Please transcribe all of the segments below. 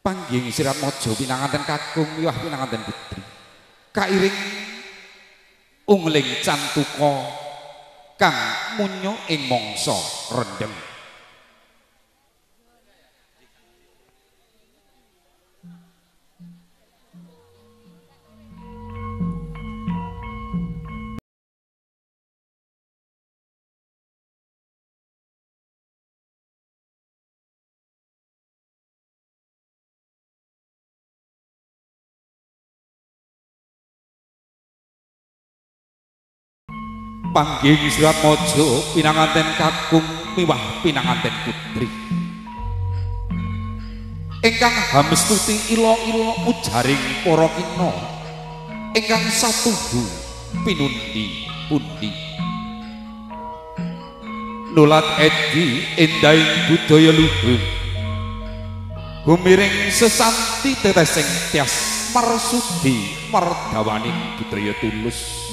Pangging Sirat Mojo pinanganten kakung miwah pinanganten putri kairing ungling cantuka kang munyo ing mangsa rendeng. Pangging Sirat Mojo pinanganten kakung miwah pinanganten putri ingkang hamestuti ilo-ilo ujaring para kina ingkang satuhu pinundi-pundi nulat edi endahing budaya luhur gumiring sesanti tetesing tias marsudi mardawaning budaya tulus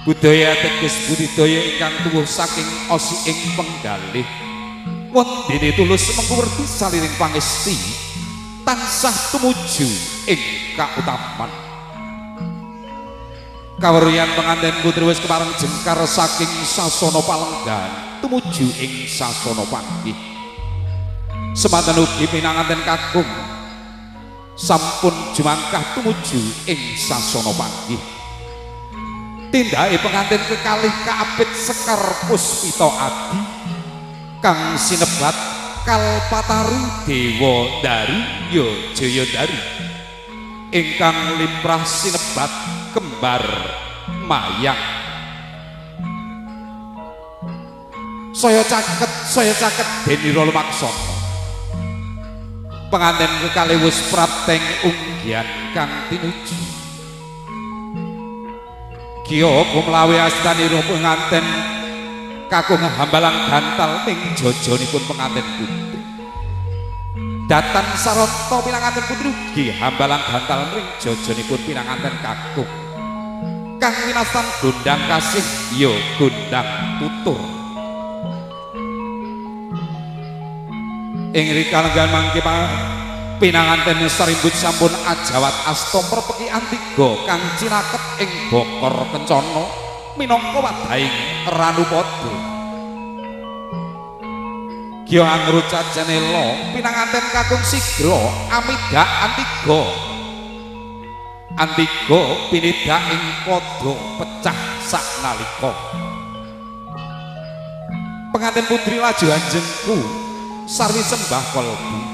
budaya teges budidaya ingkang tuwuh saking osi ing penggalih wondene tulus mengkuwerti saliring pangesti tansah tumuju ing kautaman kawruyan penganten putri wis kepareng jengkar saking sasana palenggan tumuju ing sasana panggih semanten ugi pinanganten kakung sampun jumangkah tumuju ing sasana panggih tindake pengantin kekalih kaapit Sekar Puspita Adi kang sinebat Kalpataru Dewa Dari ya Jayadari ingkang limrah sinebat Kembar Mayang saya caket Denira Lumaksana pengantin kekalih wis prapteng unggihan kang tinuju Kiyo kumlawe astanira penganten kakung hambalang gantal ing jajanipun penganten putri datan sarata pinanganten putri ugi hambalang gantal ing jajanipun pinanganten kakung kang winastan gondang kasih ya gondang tutur ing rikalenggan mangke pinanganten sarimbut sampun ajawat asta perpeki antiga kang cinaket ing bokor kencana minangka wadahing Ranupada Gya angrucat janela pinanganten kakung sigra amidak antiga pinidak ing pada pecah saknalika penganten putri laju anjengku sarwi sembah kalbu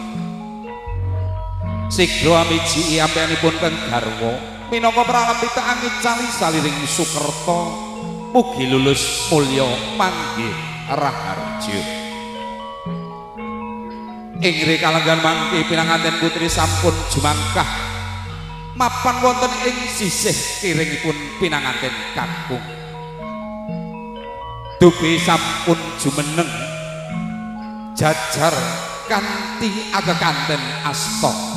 sigra miji ampenipun kang garwa minangka pralambita angit cali saliring Sukerta mugi lulus mulya manggih raharja ing rikalenggan mangke pinanganten putri sampun jumangkah mapan wonten ing sisih kiringipun pinanganten kakung dugi sampun jumeneng jajar kanthi agekanten asta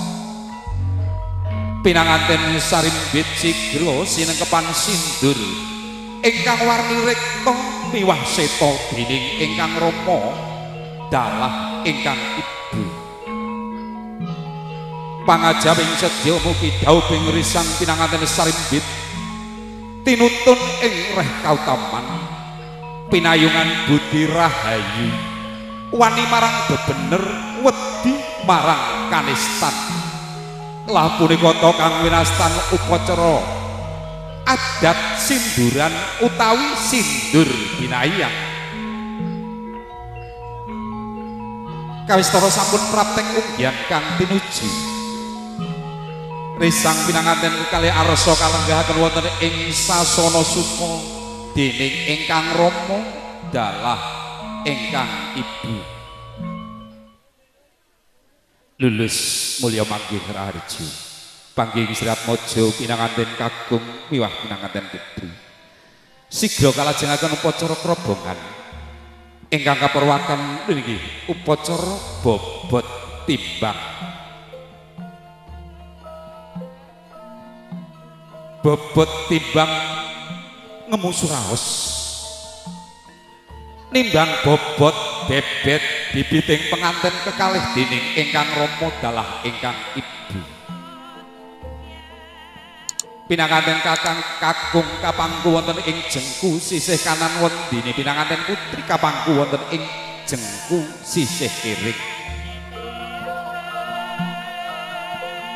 pinanganten sarimbit sigra sinengkepan sindur ingkang warni rekta miwah seta dening ingkang rama dalah ingkang ibu pangajabing sedya mugi daubing risang pinanganten sarimbit tinutun ing reh kautaman pinayungan budi rahayu wani marang bebener wedi marang kanistan lah punika kang winastan upacara adat sinduran utawi sindur binayang kawistara sampun prapteng unggihan kang tinuju risang pinanganten kekalih arsa kalenggahaken wonten ing sasana suka dening ingkang rama dalah ingkang ibu lulus mulya manggih raharja panggih Sirat Mojo pinanganten kakung miwah pinanganten putri sigra kalajengaken upacara krobongan ingkang kaperwaken niki upacara bobot timbang ngemu suraos nimbang bobot bebet bibiting penganten kekalih dening ingkang Rama dalah ingkang Ibu. Pinanganten kakang kakung kapangku wonten ing jengku sisih kanan wendine pinanganten putri kapangku wonten ing jengku sisih kiri.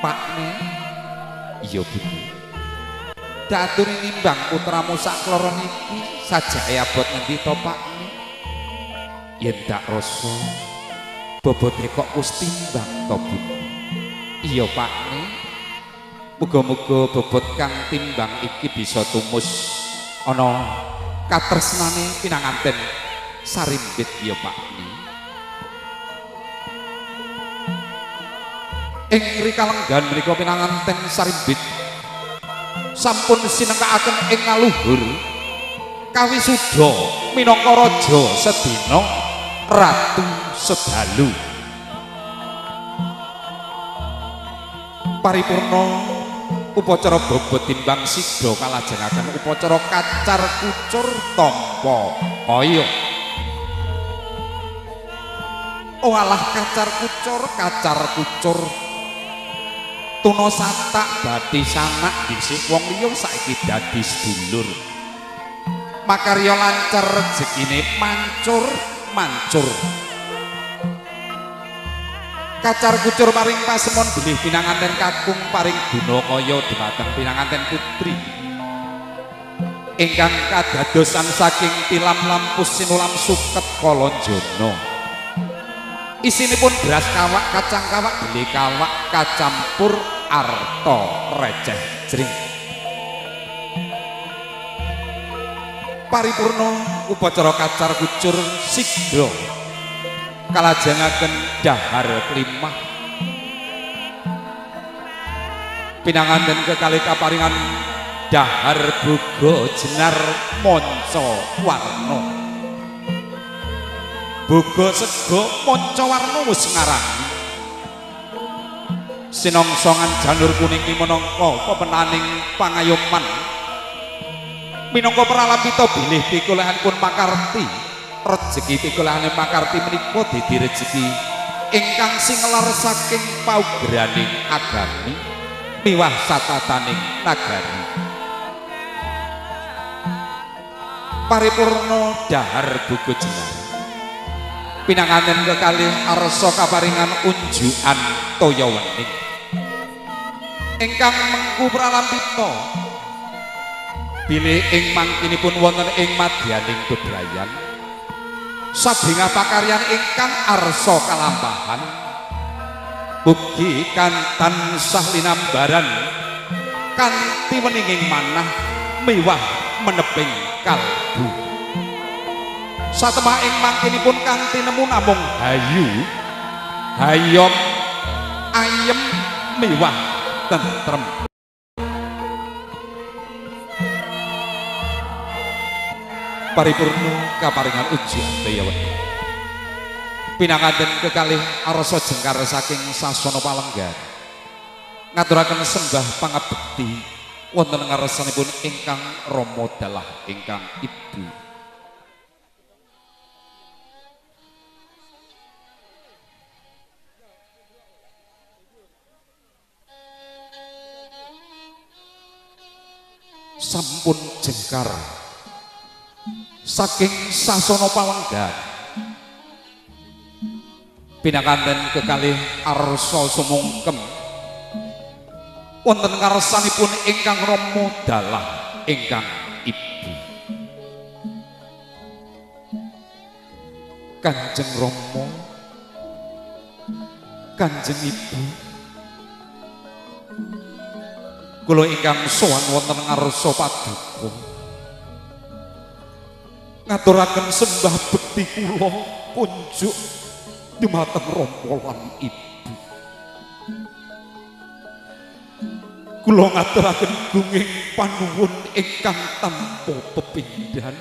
Pakne iya Bu. Daturi nimbang putramu sakloron iki sajake abot ngendi to Pakne? Yen dak rasa bobote kok wis timbang to Bu. Iya Pakne. Muga-muga bobot kang timbang iki bisa tumus ana katresnane pinanganten sarimbit ya Pakne. Ing rikalenggan menika pinanganten sarimbit sampun sinengkakaken ing ngaluhur kawisuda minangka raja sedina ratu sedalu. Paripurna upacara bobot timbang sida kalajengaken upacara kacar kucur tampa kaya. Oalah kacar kucur tuna satak bathi sanak dhisik wong liya saiki dadi sedulur. Makarya lancar rezekine mancur. Kacar kucur paring pasemon bilih pinanganten kakung paring guna kaya dumateng pinanganten putri ingkang kadadosan saking tilam lampus sinulam suket Kalanjana. Isinipun beras kawak kacang kawak bilih kawak kacampur arta receh jring. Paripurna upacara kacar kucur sigra kalajengaken dahar klimah pinanganten kekalih kaparingan dahar boga jenar manca warna. Boga sega manca warna wis ngarani sinongsongan janur kuning minangka pepenaning pangayoman minangka pralambita bilih pikulanipun makarti. Rezeki pikulane makarti menika dadi rezeki ingkang singlar saking paugraning agami miwah satataning nagari. Paripurna dahar buku jenar pinanganten kekalih arsa kaparingan unjukan toya wening ingkang mengku pralambita bilih ing mangkinipun wonten ing madyaning bebrayan sadéngah pakaryan ingkang arsa kalampahan ugi kantan sah linambaran kanthi weninging manah miwah meneping kalbu satemah ing mangkinipun kanthi nemu namung hayu hayom ayem miwah tentrem. Paripurna kaparingan ujian daya wening pinanganten kekalih arsa jengkar saking sasana Palenggan ngaturaken sembah pangabekti wonten ngarsanipun ingkang Rama dalah ingkang Ibu. Sampun jengkar saking sasana Palenggan pinanganten kekalih arsa sumungkem wonten ngarsanipun ingkang Rama dalah ingkang Ibu. Kanjeng Rama Kanjeng Ibu kula ingkang sowan wonten ngarsa paduka ngaturaken sembah bekti kula kunjuk dumateng Rama lan Ibu. Kula ngaturaken gunging panuwun ingkang tanpa pepindhan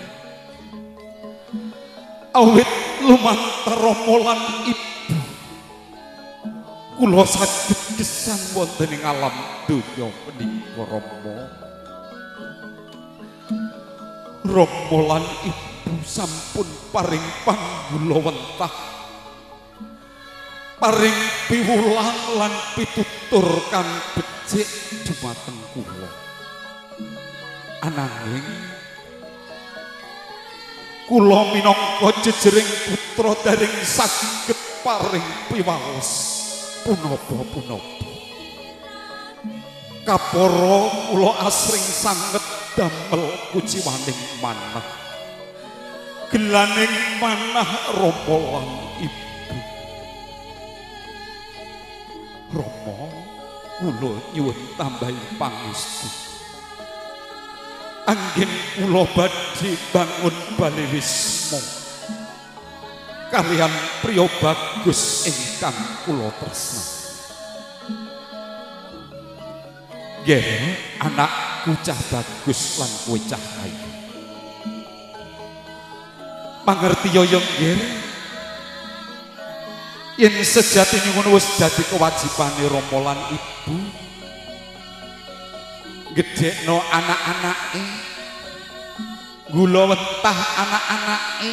awit lumantar Rama lan Ibu kula saged gesang wonten ing alam donya menika. Rama lan Ibu sampun paring panggula wentah paring piwulang lan pitutur kang becik dumateng kula. Ananging kula minangka jejering putra daring saged paring piwales punapa-punapa. Kapara kula asring sanget damel kuciwaning manah. Gelaning manah Rama lan Ibu. Rama kula nyuwun tambahi pangestu. Anggen kula badhe bangun bali wisma kaliyan priya bagus ingkang kula tresna. Nggih, anakku cah bagus lan kowe cah ayu. Pangertiya ya nggih. Yen sejatine ngono wis dadi kewajibane Rama lan Ibu. Gedhekno anak-anake, gula wentah anak-anake,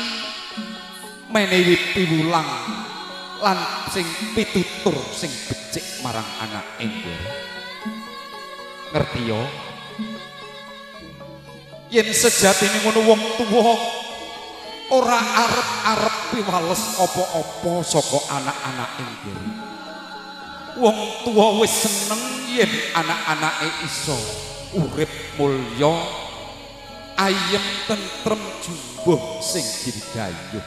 menehi piwulang lan sing pitutur sing becik marang anake nggih. Ngerti ya? Yen sejatine ngono wong tuwa ora arep-arep piwales apa-apa saka anak-anake nggih. Wong tuwa wis seneng yen anak-anake iso urip mulya, ayem tentrem jumbuh sing dirgayuh.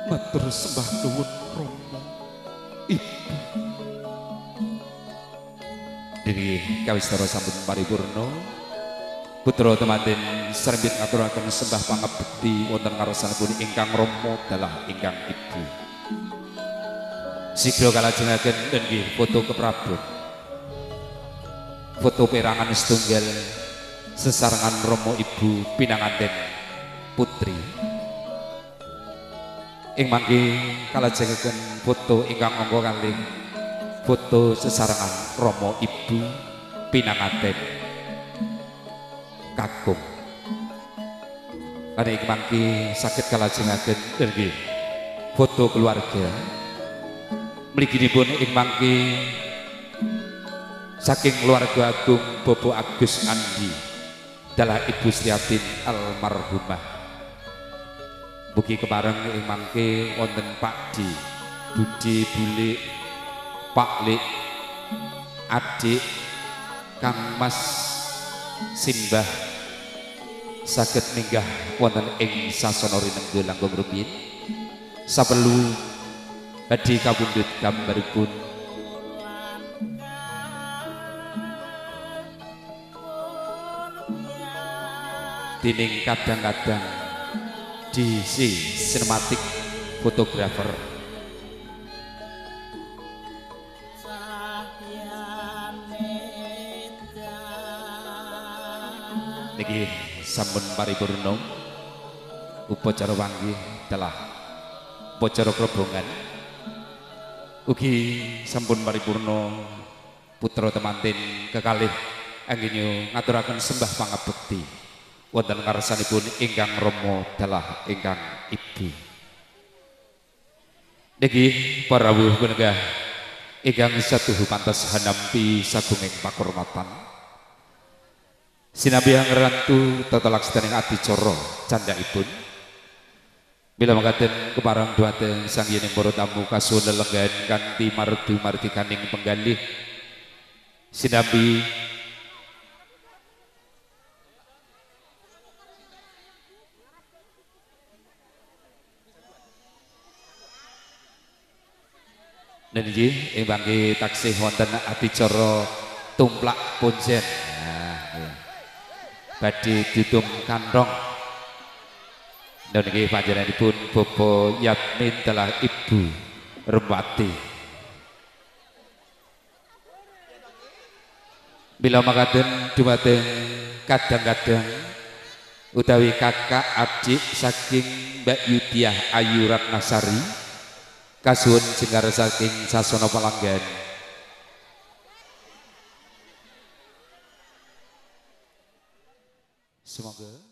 Matur sembah nuwun Rama Ibu. Diri kawistara sampun paripurna. Putra temanten serembit ngaturaken sembah pangabekti wonten ngarsanipun ingkang Rama dalah ingkang Ibu. Sigra kalajengaken nggih foto keprabot. Foto perangan setunggal sesarengan Rama Ibu pinanganten putri. Ing mangke kalajengaken foto ingkang angka kalih foto sesarengan Rama Ibu pinanganten kakung. Lan ing mangke saged kalajengaken nggih foto keluarga. Mliginipun ing mangke saking keluarga agung Bobo Agus Andi dalah Ibu Sriatin almarhumah. Mugi kepareng ing mangke wonten Pak Di, Budi, Bulik, Pak Lik, Adik, Kang Mas Simbah saged minggah wonten ing sasana rinengga langkung rumiyin. Sapelu badhe kapundhut gambaripun dening kadang-kadang DC sinematik fotografer. Niki sampun paripurna upacara wanggih dalah upacara krobongan. Ugi sampun paripurna putra temanten kekalih anggenyo ngaturaken sembah pangabekti wonten ngarsanipun ingkang Rama dalah ingkang Ibu. Niki para rawuh penegah ingkang satuhu pantas hanampi sagunging pakurmatan. Sinambi ngrantu tata laksaning adicara candhaipun. Bila mangkaten keparang dhumateng sang yening para tamu kasuwun lelenggan kanthi mardu mardikaning penggalih sinambi niki ing mangke taksih wonten adicara tumplak punjen. Nah, badhe dudum kantong. Dan niki panjenenganipun Bapak Yatmin dalah Ibu Remwati. Bila makaten dumateng kadang-kadang utawi kakak adik saking Mbak Yudiah Ayu Ratnasari kasuwun jenggar saking sasana palanggan. Semoga